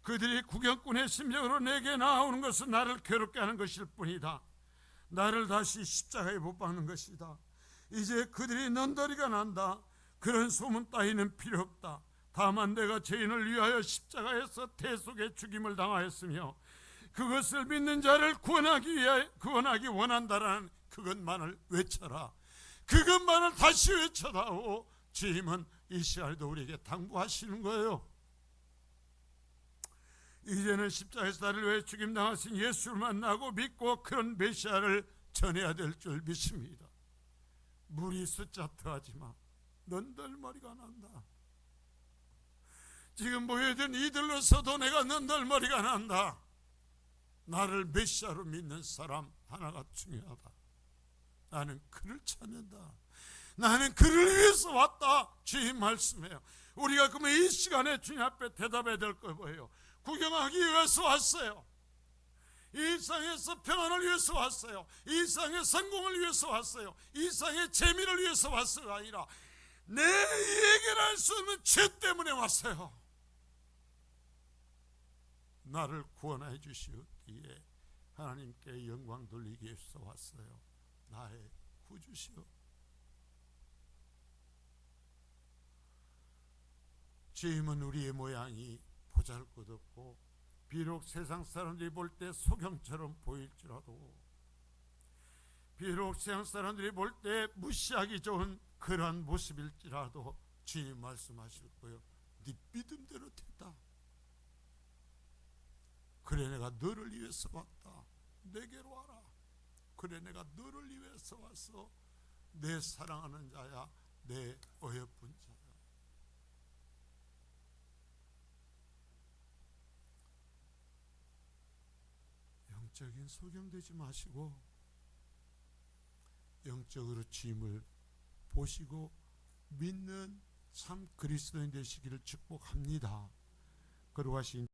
그들이 구경꾼의 심정으로 내게 나오는 것은 나를 괴롭게 하는 것일 뿐이다. 나를 다시 십자가에 못 박는 것이다. 이제 그들이 넌더리가 난다. 그런 소문 따위는 필요 없다. 다만 내가 죄인을 위하여 십자가에서 대속의 죽임을 당하였으며 그것을 믿는 자를 구원하기 원한다라는 그것만을 외쳐라. 그것만을 다시 외쳐다오. 주님은 이 시간에도 우리에게 당부하시는 거예요. 이제는 십자가에서 나를 위해 죽임당하신 예수를 만나고 믿고 그런 메시아를 전해야 될 줄 믿습니다. 무리 숫자 더하지 마. 넌덜머리가 난다. 지금 모여든 이들로서도 내가 넌덜머리가 난다. 나를 메시아로 믿는 사람 하나가 중요하다. 나는 그를 찾는다. 나는 그를 위해서 왔다. 주님 말씀해요. 우리가 그러면 이 시간에 주님 앞에 대답해야 될 거 뭐예요? 구경하기 위해서 왔어요. 이 세상에서 평안을 위해서 왔어요. 이 세상의 성공을 위해서 왔어요. 이 세상의 재미를 위해서 왔어가 아니라 내 해결할 수 없는 죄 때문에 왔어요. 나를 구원해 주시었기에 하나님께 영광 돌리기 위해서 왔어요. 나의 구주시오. 주님은 우리의 모양이 보잘것없고 비록 세상 사람들이 볼 때 소경처럼 보일지라도, 비록 세상 사람들이 볼 때 무시하기 좋은 그러한 모습일지라도 주님 말씀하실 거예요. 네 믿음대로 됐다. 그래 내가 너를 위해서 왔다. 내게로 와라. 그래 내가 너를 위해서 와서 내 사랑하는 자야, 내 어여쁜 자야. 영적인 소경되지 마시고 영적으로 주님을 보시고 믿는 참 그리스도인 되시기를 축복합니다. 그러하신